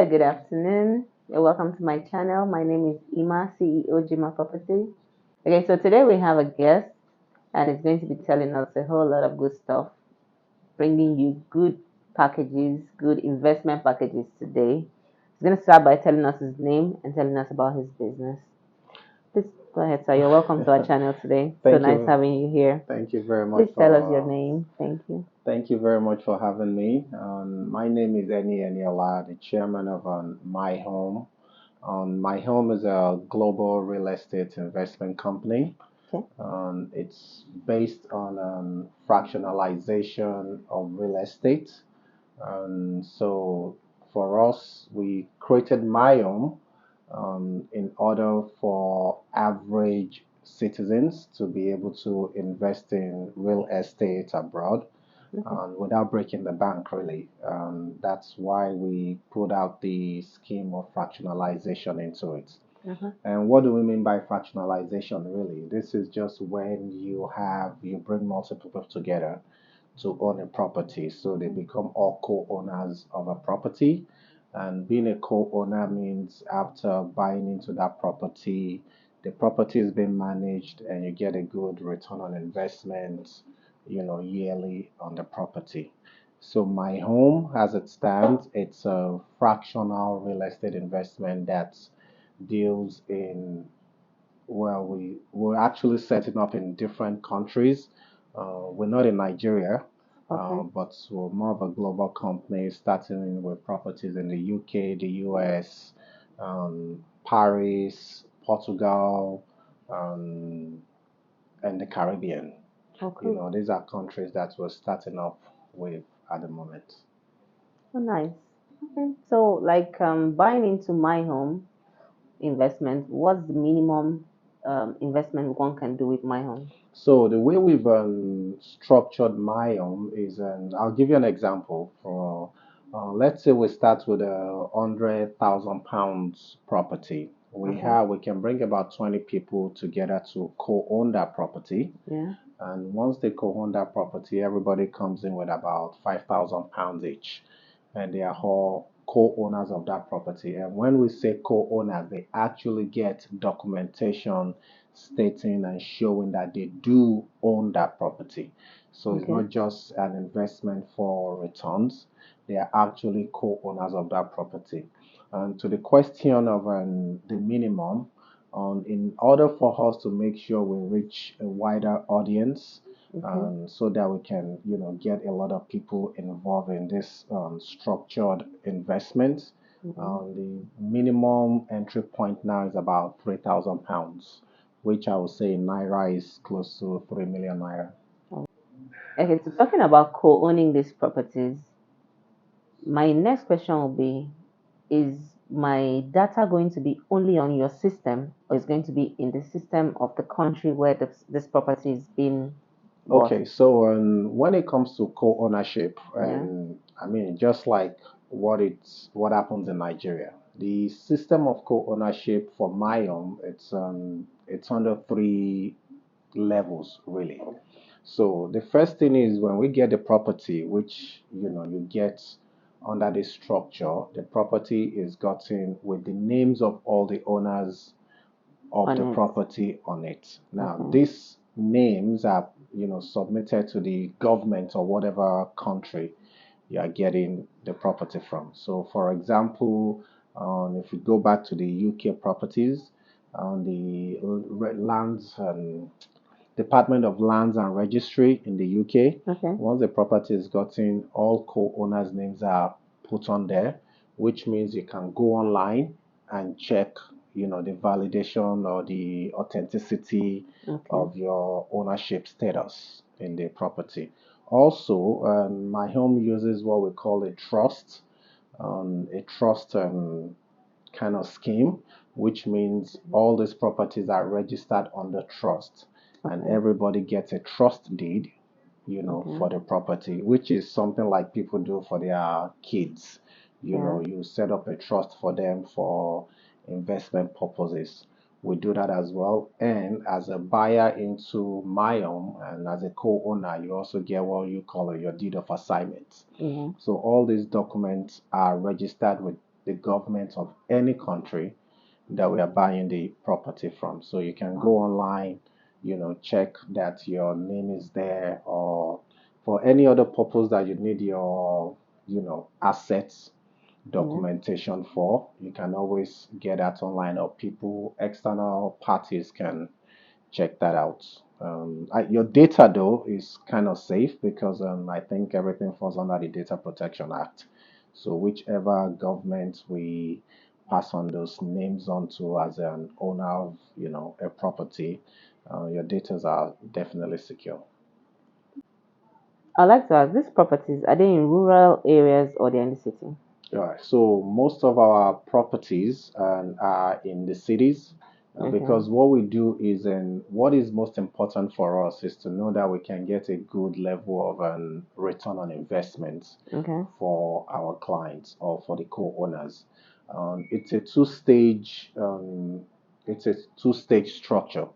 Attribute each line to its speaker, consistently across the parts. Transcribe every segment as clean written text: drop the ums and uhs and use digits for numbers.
Speaker 1: good afternoon. You're welcome to my channel. My name is Ima, CEO Jima Property. Okay, so today we have a guest and it's going to be telling us a whole lot of good stuff, bringing you good packages, good investment packages today. He's going to start by telling us his name and telling us about his business. Please go ahead, sir. You're welcome to our channel today. So
Speaker 2: Thank
Speaker 1: nice
Speaker 2: you.
Speaker 1: having you here.
Speaker 2: Thank you very much
Speaker 1: Please tell us your
Speaker 2: for
Speaker 1: name. Thank you.
Speaker 2: thank you very much for having me. My name is Eni Eniola, the chairman of Maihomm. Maihomm is a global real estate investment company.
Speaker 1: Okay.
Speaker 2: It's based on fractionalization of real estate. So for us, we created Maihomm in order for average citizens to be able to invest in real estate abroad
Speaker 1: Okay.
Speaker 2: without breaking the bank, really. That's why we put out the scheme of fractionalization into it.
Speaker 1: Uh-huh.
Speaker 2: And what do we mean by fractionalization, really? This is just when you bring multiple people together to own a property. So they become all co-owners of a property. And being a co-owner means after buying into that property, the property is being managed and you get a good return on investment, yearly on the property. So my home, as it stands, it's a fractional real estate investment that deals in, well, we're actually setting up in different countries. We're not in Nigeria,
Speaker 1: Okay.
Speaker 2: but we're more of a global company, starting with properties in the UK, the US, Paris, Portugal, um, and the Caribbean.
Speaker 1: Okay.
Speaker 2: These are countries that we're starting up with at the moment.
Speaker 1: Oh, nice. Okay. So, like buying into my home investment, what's the minimum investment one can do with my home?
Speaker 2: So the way we've structured my own is, I'll give you an example. For let's say we start with £100,000 property.
Speaker 1: Okay.
Speaker 2: We can bring about 20 people together to co-own that property.
Speaker 1: Yeah.
Speaker 2: And once they co-own that property, everybody comes in with about £5,000 each, and they are all co-owners of that property. And when we say co-owners, they actually get documentation stating and showing that they do own that property. So it's
Speaker 1: Okay.
Speaker 2: not just an investment for returns, they are actually co-owners of that property. And to the question of the minimum, in order for us to make sure we reach a wider audience,
Speaker 1: Okay.
Speaker 2: so that we can, get a lot of people involved in this structured investment.
Speaker 1: Mhm.
Speaker 2: The minimum entry point now is about £3,000, which I would say in naira is close to 3 million naira.
Speaker 1: Oh. Okay. So, talking about co-owning these properties, my next question will be: is my data going to be only on your system, or is going to be in the system of the country where this property is being bought?
Speaker 2: Okay, so when it comes to co-ownership,
Speaker 1: Yeah.
Speaker 2: and I mean, just like what happens in Nigeria, the system of co-ownership for Mayom, it's under three levels really. So the first thing is when we get the property, which you get under this structure, the property is gotten with the names of all the owners of
Speaker 1: On
Speaker 2: the
Speaker 1: it.
Speaker 2: property on it. Now,
Speaker 1: Okay.
Speaker 2: these names are, submitted to the government or whatever country you are getting the property from. So, for example, if we go back to the UK properties, on the lands and Department of Lands and Registry in the UK,
Speaker 1: Okay.
Speaker 2: once the property is gotten, all co-owners' names are put on there, which means you can go online and check, the validation or the authenticity
Speaker 1: Okay.
Speaker 2: of your ownership status in the property. Also, my home uses what we call a trust kind of scheme, which means all these properties are registered under trust, and
Speaker 1: Okay.
Speaker 2: everybody gets a trust deed,
Speaker 1: Okay.
Speaker 2: for the property, which is something like people do for their kids.
Speaker 1: Yeah.
Speaker 2: You set up a trust for them for investment purposes. We do that as well. And as a buyer into Mayom and as a co-owner, you also get what you call your deed of assignment.
Speaker 1: Yeah.
Speaker 2: So all these documents are registered with the government of any country that we are buying the property from. So you can go
Speaker 1: Wow.
Speaker 2: online, check that your name is there, or for any other purpose that you need your, assets
Speaker 1: Yeah.
Speaker 2: documentation for, you can always get that online, or people, external parties can check that out. Your data though is kind of safe because I think everything falls under the Data Protection Act. So whichever government we pass on those names onto as an owner of, a property, your data are definitely secure.
Speaker 1: I'd like to ask, these properties, are they in rural areas or they're in the city?
Speaker 2: All right. So most of our properties are in the cities
Speaker 1: Okay.
Speaker 2: because what we do is, and what is most important for us is to know that we can get a good level of return on investment
Speaker 1: Okay.
Speaker 2: for our clients or for the co-owners. It's a two-stage. It's a two-stage structure.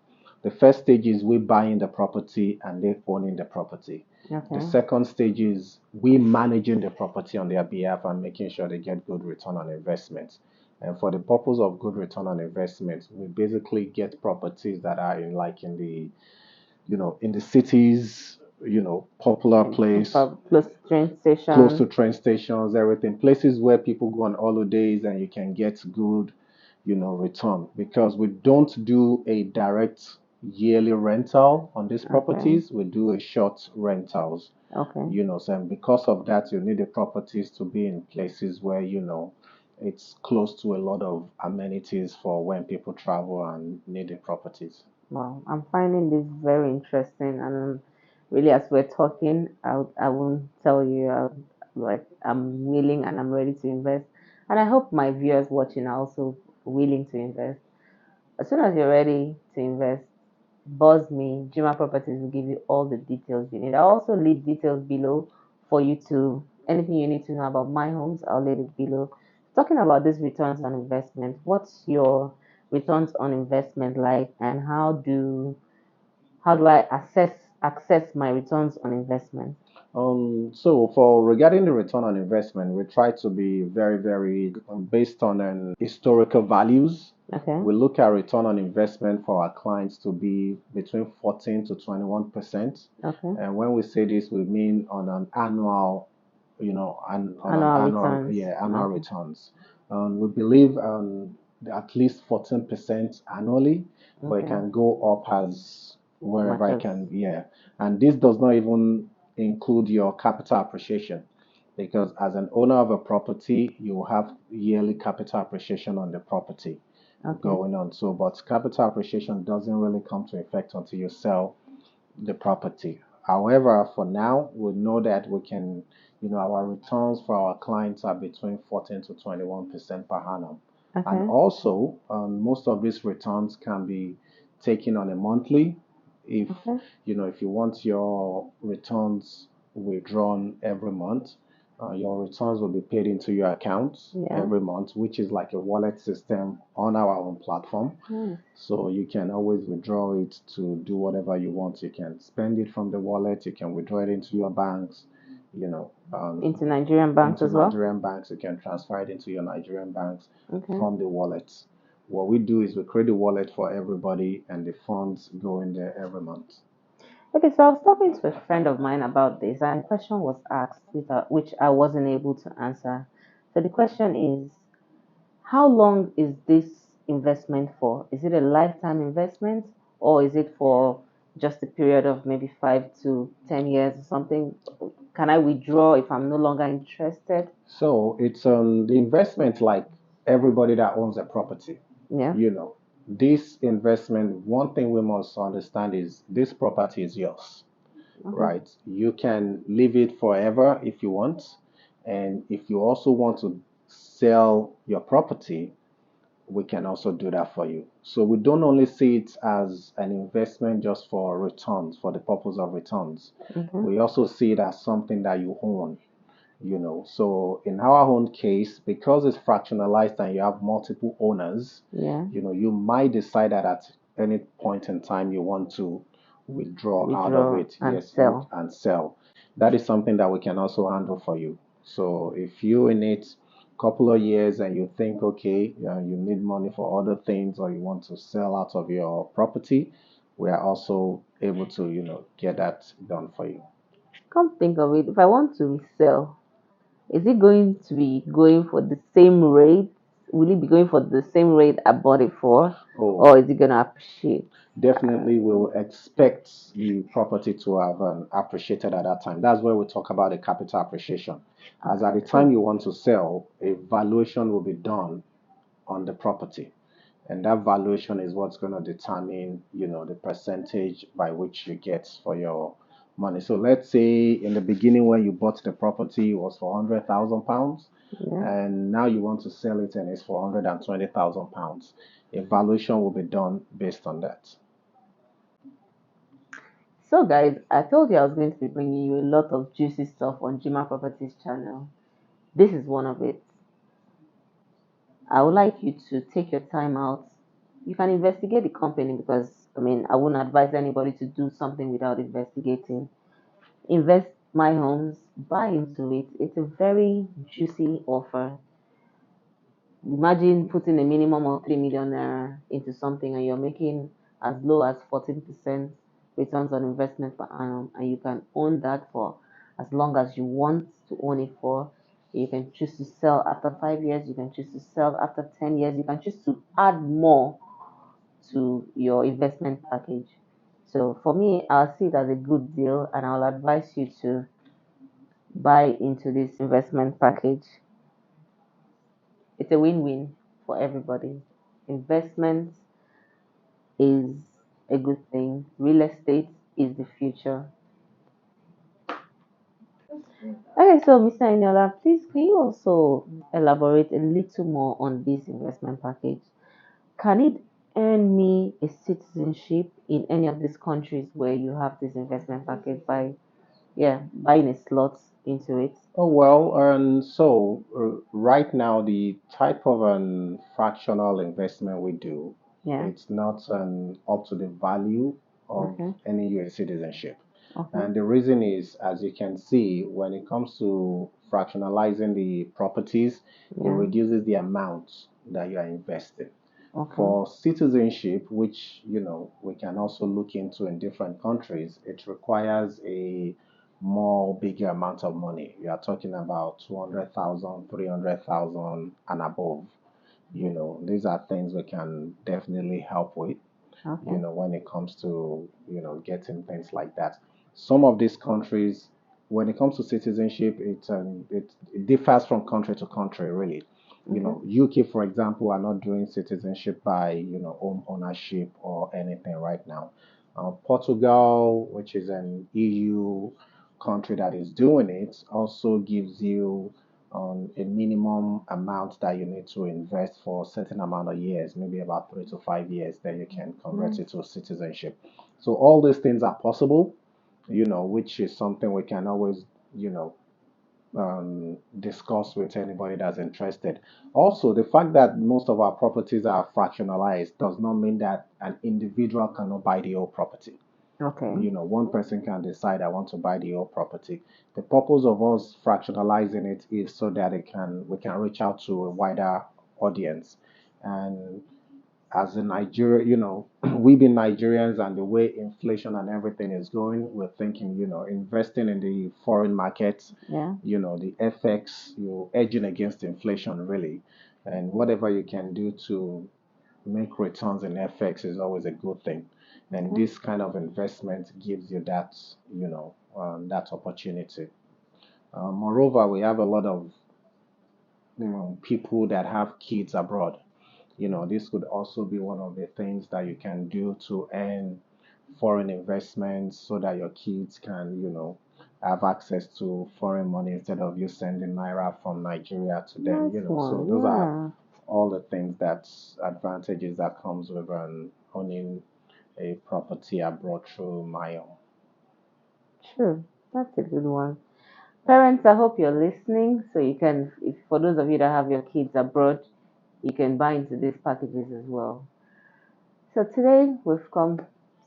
Speaker 2: The first stage is we buying the property and they owning the property. The
Speaker 1: Okay.
Speaker 2: second stage is we managing the property on their behalf and making sure they get good return on investment. And for the purpose of good return on investment, we basically get properties that are in the in the cities, popular place,
Speaker 1: Close to train
Speaker 2: close to
Speaker 1: station.
Speaker 2: train stations, everything, places where people go on holidays and you can get good, return because we don't do a direct yearly rental on these
Speaker 1: Okay.
Speaker 2: properties. We do a short rentals,
Speaker 1: Okay.
Speaker 2: so and because of that, you need the properties to be in places where, it's close to a lot of amenities for when people travel and need the properties.
Speaker 1: Wow. I'm finding this very interesting, and really, as we're talking, I won't tell you, like I'm willing and I'm ready to invest, and I hope my viewers watching are also willing to invest. As soon as you're ready to invest, buzz me. Jima Properties will give you all the details you need. I'll also leave details below for you to anything you need to know about my homes. I'll leave it below. Talking about this returns on investment, what's your returns on investment like, and how do I access my returns on investment?
Speaker 2: So for regarding the return on investment, we try to be very, very based on historical values.
Speaker 1: Okay.
Speaker 2: We look at return on investment for our clients to be between 14 to 21%.
Speaker 1: Okay.
Speaker 2: And when we say this, we mean on an annual, on an
Speaker 1: Annual
Speaker 2: annual,
Speaker 1: returns.
Speaker 2: yeah, annual
Speaker 1: Okay.
Speaker 2: returns. We believe at least 14% annually, but it
Speaker 1: Okay.
Speaker 2: can go up as
Speaker 1: Much
Speaker 2: wherever it
Speaker 1: as
Speaker 2: can, yeah. And this does not even include your capital appreciation because as an owner of a property, you have yearly capital appreciation on the property
Speaker 1: okay.
Speaker 2: going on. So, but capital appreciation doesn't really come to effect until you sell the property. However, for now, we know that we can, our returns for our clients are between 14 to 21% per annum. And
Speaker 1: Okay.
Speaker 2: also, most of these returns can be taken on a monthly. If,
Speaker 1: Okay.
Speaker 2: if you want your returns withdrawn every month, your returns will be paid into your account
Speaker 1: Yeah.
Speaker 2: every month, which is like a wallet system on our own platform.
Speaker 1: Nice.
Speaker 2: So you can always withdraw it to do whatever you want. You can spend it from the wallet. You can withdraw it into your banks,
Speaker 1: Into Nigerian banks
Speaker 2: into
Speaker 1: as well.
Speaker 2: Nigerian banks. You can transfer it into your Nigerian banks
Speaker 1: Okay.
Speaker 2: from the wallets. What we do is we create a wallet for everybody, and the funds go in there every month.
Speaker 1: Okay, so I was talking to a friend of mine about this, and a question was asked which I wasn't able to answer. So the question is, how long is this investment for? Is it a lifetime investment, or is it for just a period of maybe 5 to 10 years or something? Can I withdraw if I'm no longer interested?
Speaker 2: So it's the investment like everybody that owns a property.
Speaker 1: Yeah.
Speaker 2: You know, this investment, one thing we must understand is this property is yours,
Speaker 1: Okay.
Speaker 2: right? You can leave it forever if you want. And if you also want to sell your property, we can also do that for you. So we don't only see it as an investment just for returns, for the purpose of returns.
Speaker 1: Okay.
Speaker 2: We also see it as something that you own, so in our own case, because it's fractionalized and you have multiple owners,
Speaker 1: Yeah.
Speaker 2: you might decide that at any point in time you want to withdraw out of
Speaker 1: Withdraw
Speaker 2: it,
Speaker 1: and
Speaker 2: yes,
Speaker 1: sell.
Speaker 2: and sell. That is something that we can also handle for you. So if you in it couple of years and you think, okay, you need money for other things or you want to sell out of your property, we are also able to, get that done for you.
Speaker 1: Come think of it, if I want to resell, is it going to be going for the same rate? Will it be going for the same rate I bought it for,
Speaker 2: Oh,
Speaker 1: or is it gonna appreciate?
Speaker 2: definitely will expect the property to have appreciated at that time. That's where we talk about the capital appreciation. As at
Speaker 1: Okay,
Speaker 2: the
Speaker 1: true.
Speaker 2: time you want to sell, a valuation will be done on the property. And that valuation is what's going to determine, the percentage by which you get for your money. So let's say in the beginning when you bought the property it was for £100,000,
Speaker 1: Yeah.
Speaker 2: and now you want to sell it and it's for £120,000. A valuation will be done based on that.
Speaker 1: So, guys, I told you I was going to be bringing you a lot of juicy stuff on Jima Properties channel. This is one of it. I would like you to take your time out. You can investigate the company because, I mean, I wouldn't advise anybody to do something without investigating. Invest my homes, buy into it. It's a very juicy offer. Imagine putting a minimum of 3 million naira into something and you're making as low as 14% returns on investment per annum, and you can own that for as long as you want to own it for. You can choose to sell after 5 years, you can choose to sell after 10 years, you can choose to add more to your investment package. So for me, I'll see it as a good deal and I'll advise you to buy into this investment package. It's a win-win for everybody. Investment is a good thing. Real estate is the future. Okay, so Mr. Eniola, please can you also elaborate a little more on this investment package? Can it earn me a citizenship in any of these countries where you have this investment package by buying a slot into it?
Speaker 2: Oh, well, and so right now, the type of fractional investment we do,
Speaker 1: Yeah.
Speaker 2: it's not up to the value of
Speaker 1: Okay.
Speaker 2: any US citizenship.
Speaker 1: Okay.
Speaker 2: And the reason is, as you can see, when it comes to fractionalizing the properties, it
Speaker 1: Yeah.
Speaker 2: reduces the amount that you are investing.
Speaker 1: Okay.
Speaker 2: For citizenship, which we can also look into in different countries, it requires a more bigger amount of money. You are talking about 200,000, 300,000, and above. These are things we can definitely help with,
Speaker 1: Okay.
Speaker 2: when it comes to, getting things like that. Some of these countries, when it comes to citizenship, it differs from country to country, really.
Speaker 1: Okay.
Speaker 2: UK, for example, are not doing citizenship by, home ownership or anything right now. Portugal, which is an EU country that is doing it, also gives you a minimum amount that you need to invest for a certain amount of years, maybe about 3 to 5 years, then you can convert
Speaker 1: Nice.
Speaker 2: it to citizenship. So all these things are possible, which is something we can always, discuss with anybody that's interested. Also, the fact that most of our properties are fractionalized does not mean that an individual cannot buy the whole property.
Speaker 1: Okay.
Speaker 2: One person can decide I want to buy the whole property. The purpose of us fractionalizing it is so that we can reach out to a wider audience. And as in Nigeria, we being Nigerians and the way inflation and everything is going, we're thinking, investing in the foreign markets,
Speaker 1: Yeah.
Speaker 2: the FX, you're edging against inflation really. And whatever you can do to make returns in FX is always a good thing. And
Speaker 1: Okay.
Speaker 2: this kind of investment gives you that, that opportunity. Moreover, we have a lot of, people that have kids abroad. This could also be one of the things that you can do to earn foreign investments so that your kids can, have access to foreign money instead of you sending naira from Nigeria to them,
Speaker 1: Nice
Speaker 2: So
Speaker 1: one.
Speaker 2: those are
Speaker 1: Yeah.
Speaker 2: all the things that's advantages that comes with owning a property abroad through Maihomm.
Speaker 1: True. That's a good one. Parents, I hope you're listening. So you can, if for those of you that have your kids abroad, you can buy into these packages as well. So today we've come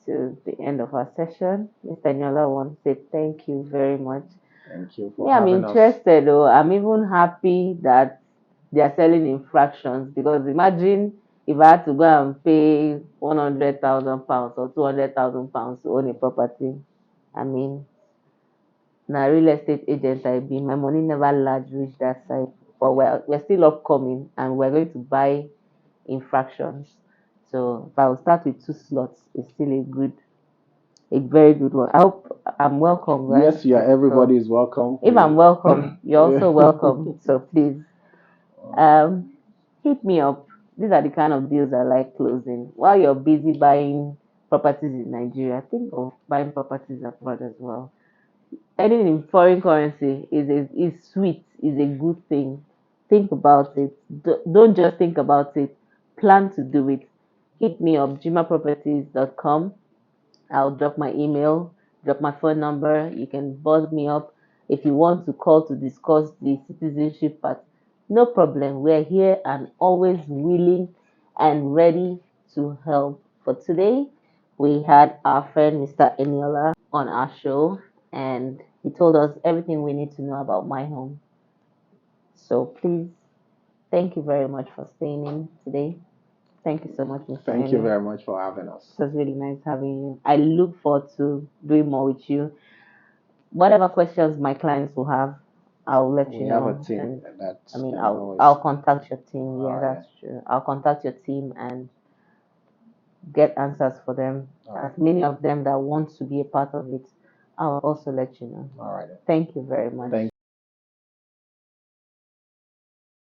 Speaker 1: to the end of our session. Mr. Nyola, I want to say thank you very much.
Speaker 2: Thank you
Speaker 1: Me,
Speaker 2: for
Speaker 1: I'm
Speaker 2: having us.
Speaker 1: interested though. I'm even happy that they are selling in fractions. Because imagine if I had to go and pay £100,000 or £200,000 to own a property. I mean, now real estate agent I be, my money never large reach that side. But we're still upcoming and we're going to buy in fractions. So if I will start with 2 slots, it's still a very good one. I hope I'm welcome, right?
Speaker 2: Yes, yeah,
Speaker 1: So
Speaker 2: everybody is welcome.
Speaker 1: if I'm welcome, you're also
Speaker 2: Yeah.
Speaker 1: welcome. So please, um, hit me up. These are the kind of deals I like closing. While you're busy buying properties in Nigeria, think of buying properties abroad as well. Earning in foreign currency is sweet, is a good thing. Think about it. Don't just think about it. Plan to do it. Hit me up, jimaproperties.com. I'll drop my email, drop my phone number. You can buzz me up if you want to call to discuss the citizenship part. No problem. We're here and always willing and ready to help. For today, we had our friend Mr. Eniola on our show, and he told us everything we need to know about Maihomm. So please, thank you very much for staying in today. Thank you so much, Mr.
Speaker 2: Thank you
Speaker 1: Enio.
Speaker 2: very much for having us.
Speaker 1: It was really nice having you. I look forward to doing more with you. Whatever questions my clients will have, I'll let
Speaker 2: We
Speaker 1: you
Speaker 2: have a
Speaker 1: know.
Speaker 2: team
Speaker 1: And
Speaker 2: that
Speaker 1: I mean,
Speaker 2: can
Speaker 1: I'll
Speaker 2: always.
Speaker 1: I'll contact your team. Yeah,
Speaker 2: All right.
Speaker 1: that's true. I'll contact your team and get answers for them.
Speaker 2: All right.
Speaker 1: As many of them that want to be a part of it, I'll also let you know.
Speaker 2: All right.
Speaker 1: Thank you very much.
Speaker 2: Thank